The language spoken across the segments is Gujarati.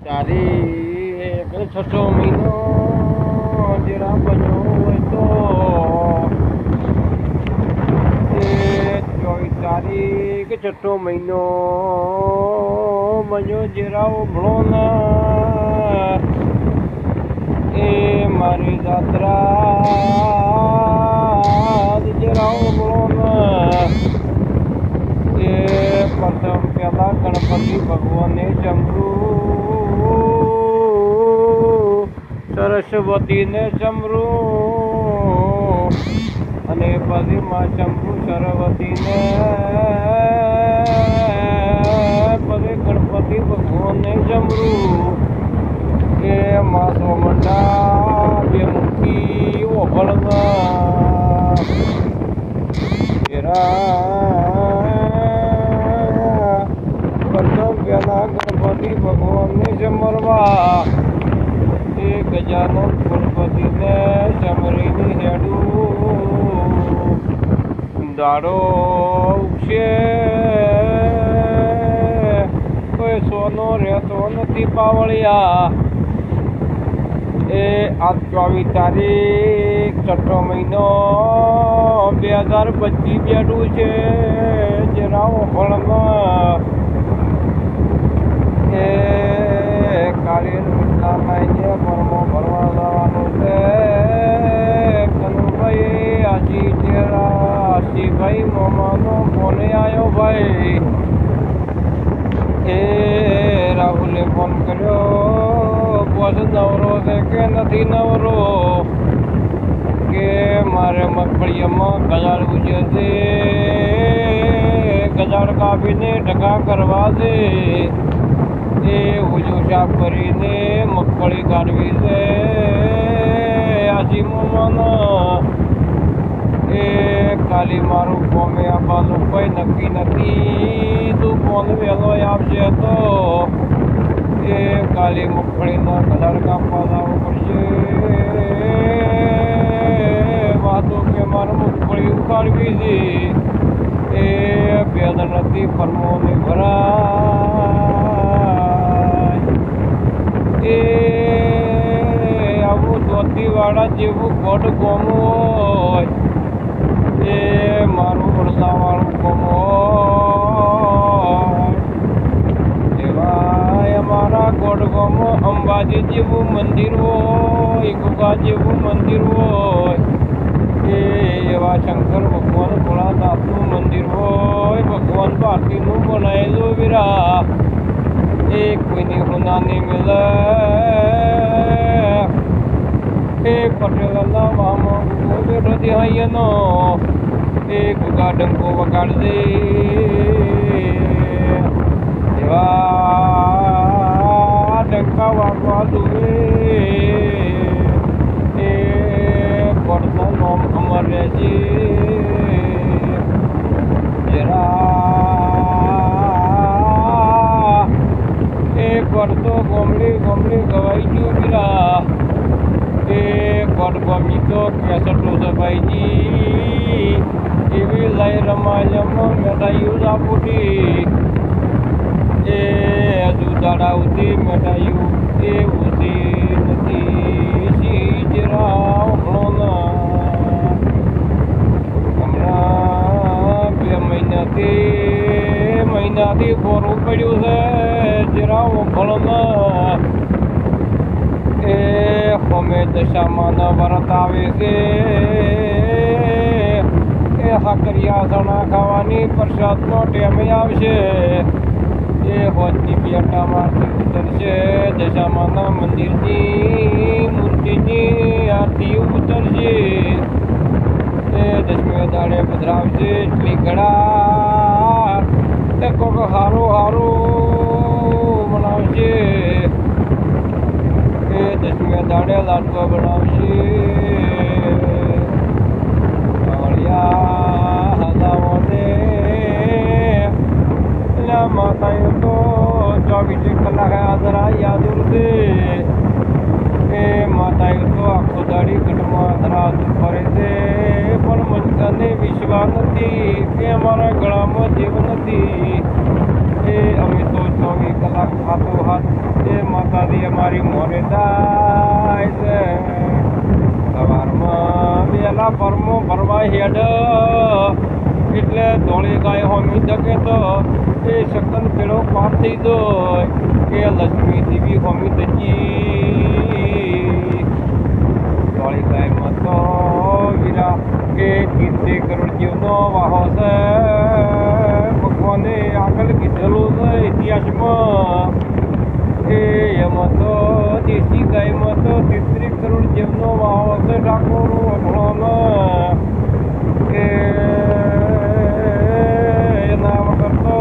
તારીખ છસો મહિનો જરા બન્યો હોય તો 24 તારીખ છઠ્ઠો મહિનો બન્યો જરા ઉભળો ના એ મારી જાત્રા જરા ઉભળો ના એ પ્રથમ પહેલા ગણપતિ ભગવાને જમરું સરસ્વતીને જમરું અને પછી માં જમરું સરસ્વતીને પછી ગણપતિ ભગવાનને જમરું એ માં સોમંડા બે મુખી ઓભળવા પેલા ગણપતિ ભગવાનને જમરવા એ ગજાનંદ ગણપતિને જમરીની હેડું દાડો ઉગશે કોઈ સોનો રહેતો નથી પાવળિયા એ આ 24 તારીખ છઠ્ઠો મહિનો 2025 બેઠું છે જરા ફળમાં એ કાલે નાઈને પરમો ભરવા જવાનું છે કનુભાઈ આશીભાઈ મોમાનો ફોને આવ્યો ભાઈ એ રાહુલે ફોન કર્યો બસ નવરો છે કે નથી નવરો કે મારે મગફળીમાં ગજાડ ઉજે છે ગજાડ કાપીને ઢગા કરવા છે એ ઉજો સાફ કરીને મગફળી કાઢવી છે આશીમોમાં એ ખાલી મારું ફોમે આપવાનું કોઈ નક્કી નથી તું ફોન વહેલો આપશે તો એ કાલી મગફળીના કલર કાપવા જવું પડશે વાતો કે મારે મગફળી ઉખાડવી છે એ ભેદ નથી પરમોને ભરાય એ આવું ધોતીવાળા જેવું ગોટ ગોમું હોય એ મારું વરસાવાળું ગોમ હોય એવા મારા ગોડગામમાં અંબાજી જેવું મંદિર હોય ગુગા જેવું મંદિર હોય એ એવા શંકર ભગવાન ભોળાનાથનું મંદિર હોય ભગવાન ભારતીનું બનાવેલું વિરા એ કોઈની હોનાની મિલે એ પટેલના મામા બેઠો અહીંયાનો એ ગુગા ડંકો વગાડજે એવા ડંકા વાગવા દુવે એ પડતા નોમ અમર રહેજે જરા એ પડતો ગોમડી ગોમડી ગવાઈ ગયો બીરા એ ગોડ ગમી તો કેસટો સભાઈજી એવી લઈ રમાયમાં મેટાયું આપુટી એ હજુ દાડાવતી મેટાયું એ ઉતી નથી જરા હમણાં 2 મહિનાથી ખોરું પડ્યું છે જરા ઓખળમાં એ હોમે દશામાં વ્રત આવે છે એ હાકરિયા સણા ખાવાની પ્રસાદનો ટેમે આવશે એ હોજની પેટામાંથી ઉતરશે દશામાના મંદિરની મૂર્તિની આરતી ઉતરશે એ 10મે દાડે પધરાવશે એટલી ઘડા એ કોક હારું હારું બનાવશે એ 10મે દાડે લાડવા બનાવશે માતાએ તો 24 કલાક આદરા યાદ ઉડશે એ માતાએ તો આખો દાડી ઘટમાં ધરાત ફરે છે પણ મને વિશ્વાસ નથી કે અમારા ગળામાં જીવ નથી એ અમે તો 24 કલાક હાથો હાથ એ માતાજી અમારી મોરે થાય છે સવારમાં વહેલા પરમો ભરવા હેડ એટલે ધોળી ગાય હોમી શકે તો એ શકન પેલો પાર થઈ જાય કે લક્ષ્મી દેવી હોમી થકી ધોળી ગાયમાં તો વીરા એ 30 કરોડ જીવનો વાહો છે ભગવાને આગળ કીધેલું છે ઇતિહાસમાં એ એમાં તો દેશી ગાયમાં તો 33 કરોડ જીવનો વાહો છે ઠાકોર વગણોનો એ એના વગર તો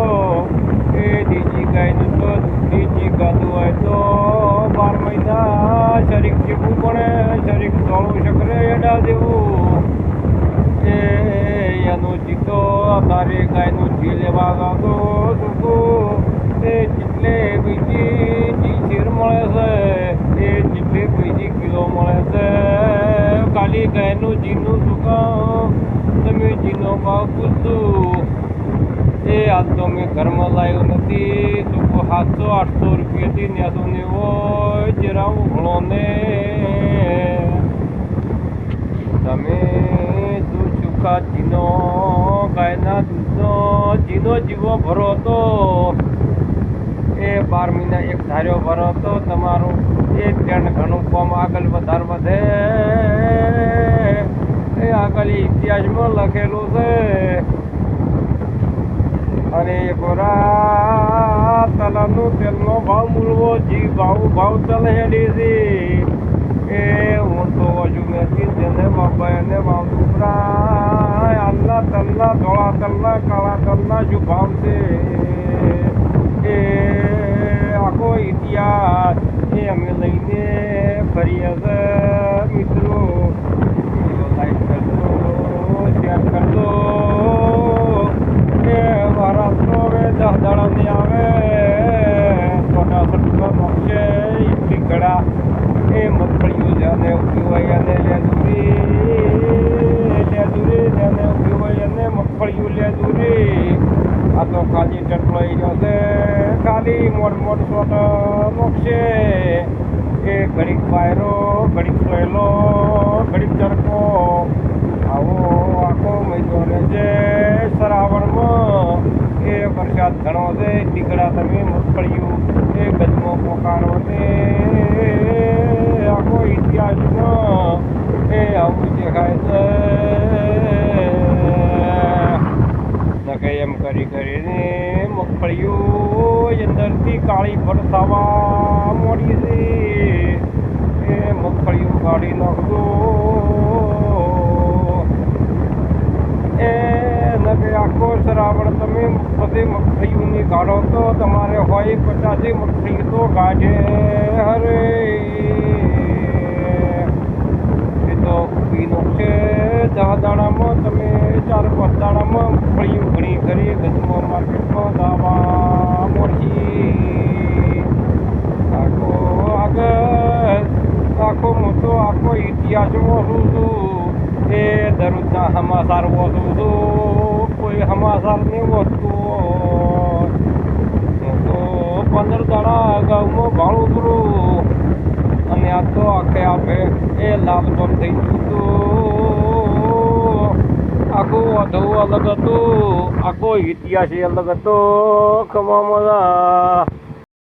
એ દેશી ગાયનું તો દેશી ગાધું હોય તો 12 મહિના શરીર જેવું પડે શરીર દોડું શકરે એડા જેવું એ એનું જીતો તારે ગાયનું જી લેવા ગાતો તું એ જેટલે બીજી શેર મળે છે એ જેટલે બીજી કિલો મળે છે ખાલી ગાયનું જીનું દુકાન તમે જીનો ભાવ પૂછું એ આજ તો મેં ઘરમાં લાવ્યો નથી તો 700-800 રૂપિયાથી નેસો ને હોય જરા ઉઘળો ને તમે જીનો ગાયના દૂધનો જીનો જીવો ભરો તો એ 12 મહિના એક ધાર્યો ભરો તો તમારું એ ત્રણ ઘણું કામ આગળ વધારે વધે એ આગળ ઇતિહાસમાં લખેલું છે અને ગોરા તલાનું તેલનો ભાવ મૂળવો જી ભાવ તલ હેડી છે એ હું તો હજુ નથી જેને બાપા એને ભાવ દુકરા આલ્લા તલના ધોળા તલના કાળા તલના શું ભાવ છે એ આખો ઇતિહાસ એ અમે લઈને ફરીએ છે મિત્રો લાઈક કરજો શેર કરજો એ મારા તો હવે 10 દાડા નહીં આવે છોટા સટકો નોખશે એટલી ઘડા એ મગફળીઓ જેને ઉભી હોય અને લેદુરી જેને ઉભી હોય અને મગફળીઓ લેદુરી આ તો ખાલી ટટલોઈ જશે ખાલી મોટ શોટ નોખશે એ ઘડીક વાયરો ઘડીક સોયલો ઘડીક ચરકો આવો આખો મહિનો રહેશે શ્રાવણમાં એ વરસાદ ઘણો છે ટીકડા તમે મગફળીઓ એ ગજમો પોકારો છે આખો ઇતિહાસમાં એ આવું દેખાય છે નકે એમ કરીને મગફળીઓ અંદરથી કાળી ભરસાવા મોડી છે એ મગફળીઓ કાઢી નાખજો એ નકે આખો શ્રાવણ તમે બધી મગફળીઓની કાઢો તો તમારે હોય 50 મગફળી તો કાઢે હરે એ તો પીનો છે 10 દાડામાં તમે 4-5 દાડામાં મગફળીઓ ઘણી કરી ગજમાં માર્કેટમાં દાવા મોડી આખો આગળ આખો મોટો આખો ઇતિહાસ વાંચું છું એ દરરોજના સમાચાર વાંચું છું કોઈ સમાચાર નહીં વાંચતું હું તો 15 દાડા અગાઉમાં ભાડું કરું અને આ તો આખે આપે એ લાલ પર થઈ ગયું હતું આખું અધવું અલગ હતું આખો ઇતિહાસ અલગ હતો ખમા મજા